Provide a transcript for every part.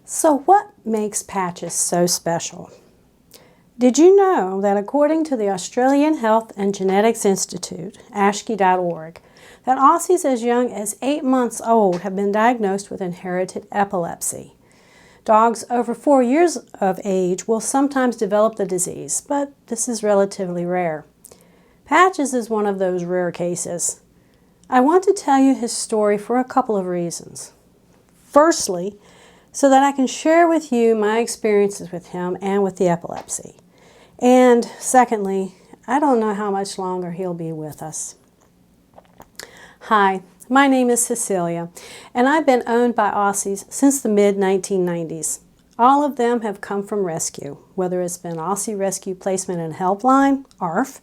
So what makes Patches so special? Did you know that according to the Australian Health and Genetics Institute, ASHGI.org, that Aussies as young as 8 months old have been diagnosed with inherited epilepsy? Dogs over 4 years of age will sometimes develop the disease, but this is relatively rare. Patches is one of those rare cases. I want to tell you his story for a couple of reasons. Firstly, so that I can share with you my experiences with him and with the epilepsy. And secondly, I don't know how much longer he'll be with us. Hi, my name is Cecilia, and I've been owned by Aussies since the mid-1990s. All of them have come from rescue, whether it's been Aussie Rescue Placement and Helpline, ARF,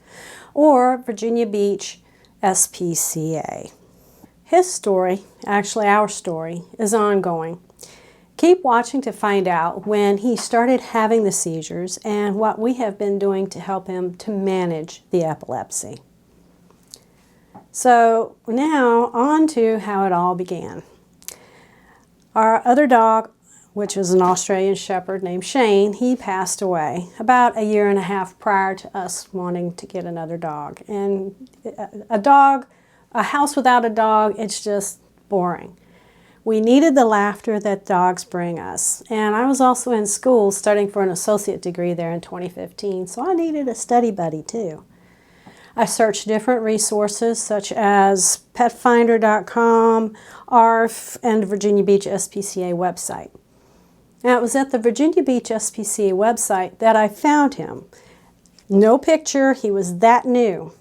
or Virginia Beach SPCA. His story, actually our story, is ongoing. Keep watching to find out when he started having the seizures and what we have been doing to help him to manage the epilepsy. So now on to how it all began. Our other dog, which was an Australian Shepherd named Shane, he passed away about 1.5 years prior to us wanting to get another dog. And a house without a dog, it's just boring. We needed the laughter that dogs bring us. And I was also in school studying for an associate degree there in 2015, so I needed a study buddy too. I searched different resources such as petfinder.com, ARF, and the Virginia Beach SPCA website. Now, it was at the Virginia Beach SPCA website that I found him. No picture, he was that new.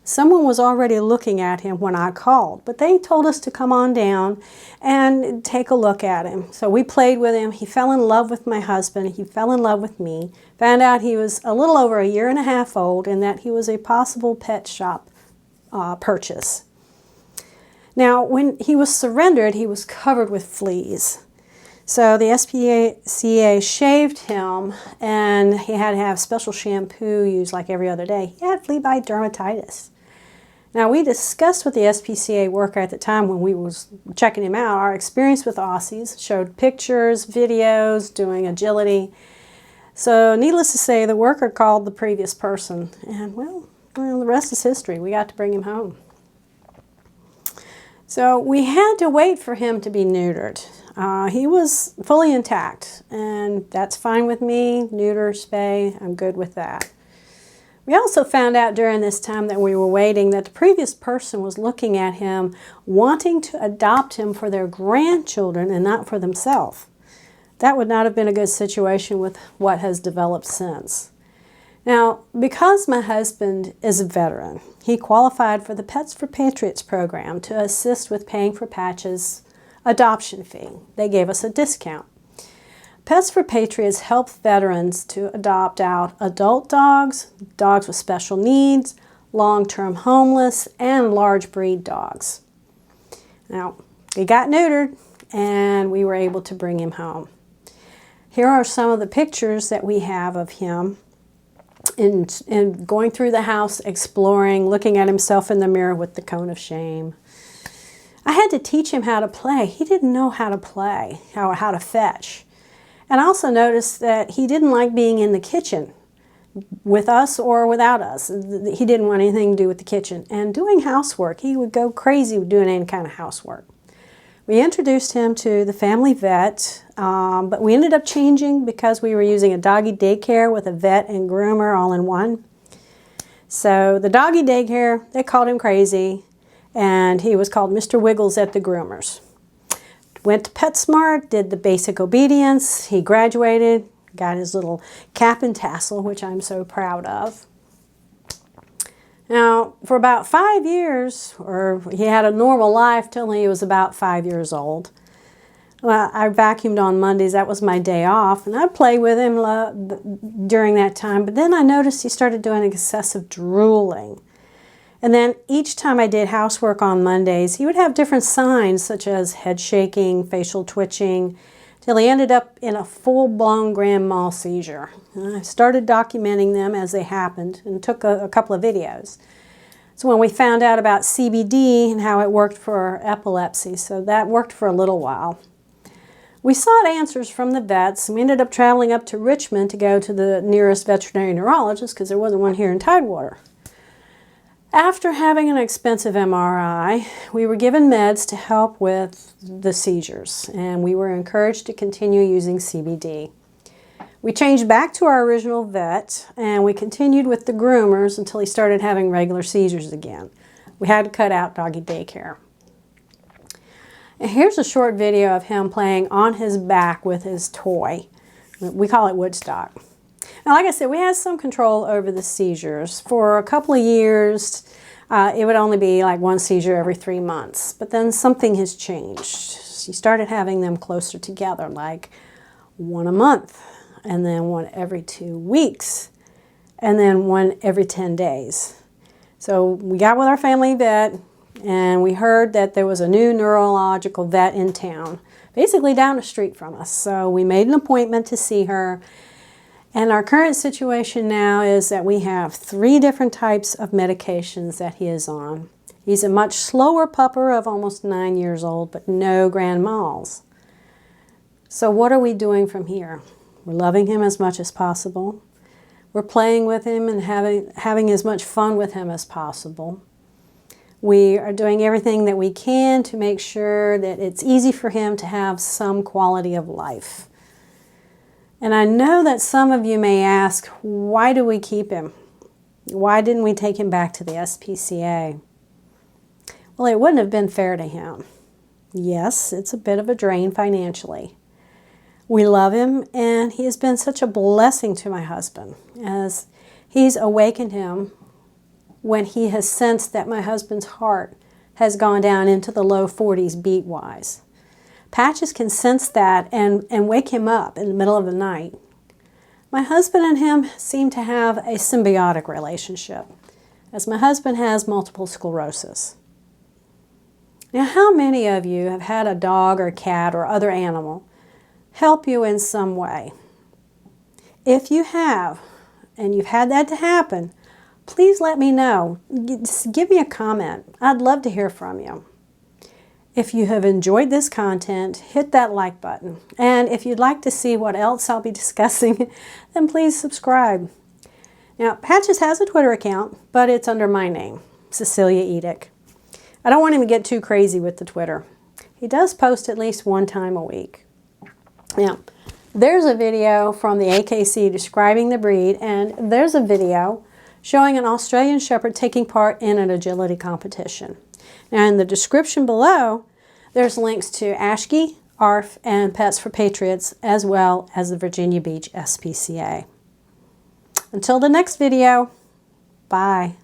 Someone was already looking at him when I called, but they told us to come on down and take a look at him. So we played with him. He fell in love with my husband. He fell in love with me. Found out he was a little over 1.5 years old and that he was a possible pet shop purchase. Now, when he was surrendered, he was covered with fleas. So the SPCA shaved him, and he had to have special shampoo used like every other day. He had flea bite dermatitis. Now, we discussed with the SPCA worker at the time when we was checking him out our experience with Aussies, showed pictures, videos, doing agility. So needless to say, the worker called the previous person, and well, the rest is history. We got to bring him home. So we had to wait for him to be neutered. He was fully intact, and that's fine with me. Neuter, spay, I'm good with that. We also found out during this time that we were waiting that the previous person was looking at him, wanting to adopt him for their grandchildren and not for themselves. That would not have been a good situation with what has developed since. Now, because my husband is a veteran, he qualified for the Pets for Patriots program to assist with paying for Patches' adoption fee. They gave us a discount. Pets for Patriots help veterans to adopt out adult dogs, dogs with special needs, long-term homeless, and large breed dogs. Now, he got neutered, and we were able to bring him home. Here are some of the pictures that we have of him in going through the house, exploring, looking at himself in the mirror with the cone of shame. I had to teach him how to play. He didn't know how to play, how to fetch. And I also noticed that he didn't like being in the kitchen with us or without us. He didn't want anything to do with the kitchen. And doing housework, he would go crazy doing any kind of housework. We introduced him to the family vet, but we ended up changing because we were using a doggy daycare with a vet and groomer all in one. So the doggy daycare, they called him crazy, and he was called Mr. Wiggles at the groomers. Went to PetSmart, did the basic obedience. He graduated, got his little cap and tassel, which I'm so proud of. Now, for about 5 years, or he had a normal life till he was about 5 years old. Well, I vacuumed on Mondays. That was my day off, and I'd play with him during that time. But then I noticed he started doing excessive drooling. And then each time I did housework on Mondays, he would have different signs such as head shaking, facial twitching, till he ended up in a full-blown grand mal seizure. And I started documenting them as they happened and took a couple of videos. So when we found out about CBD and how it worked for epilepsy, so that worked for a little while. We sought answers from the vets, and we ended up traveling up to Richmond to go to the nearest veterinary neurologist because there wasn't one here in Tidewater. After having an expensive MRI, we were given meds to help with the seizures, and we were encouraged to continue using CBD. We changed back to our original vet, and we continued with the groomers until he started having regular seizures again. We had to cut out doggy daycare. And here's a short video of him playing on his back with his toy. We call it Woodstock. Now, like I said, we had some control over the seizures. For a couple of years, it would only be like one seizure every 3 months. But then something has changed. He started having them closer together, like one a month, and then one every 2 weeks, and then one every 10 days. So we got with our family vet, and we heard that there was a new neurological vet in town, basically down the street from us. So we made an appointment to see her. And our current situation now is that we have 3 different types of medications that he is on. He's a much slower pupper of almost 9 years old, but no grand mals. So what are we doing from here? We're loving him as much as possible. We're playing with him and having as much fun with him as possible. We are doing everything that we can to make sure that it's easy for him to have some quality of life. And I know that some of you may ask, why do we keep him? Why didn't we take him back to the SPCA? Well, it wouldn't have been fair to him. Yes, it's a bit of a drain financially. We love him, and he has been such a blessing to my husband as he's awakened him when he has sensed that my husband's heart has gone down into the low 40s beat-wise. Patches can sense that and wake him up in the middle of the night. My husband and him seem to have a symbiotic relationship, as my husband has multiple sclerosis. Now, how many of you have had a dog or cat or other animal help you in some way? If you have, and you've had that to happen, please let me know. Just give me a comment. I'd love to hear from you. If you have enjoyed this content, hit that like button. And if you'd like to see what else I'll be discussing, then please subscribe. Now, Patches has a Twitter account, but it's under my name, Cecilia Edick. I don't want him to get too crazy with the Twitter. He does post at least 1 time a week. Now, there's a video from the AKC describing the breed, and there's a video showing an Australian Shepherd taking part in an agility competition. Now, in the description below, there's links to Ashke, ARF, and Pets for Patriots, as well as the Virginia Beach SPCA. Until the next video, bye.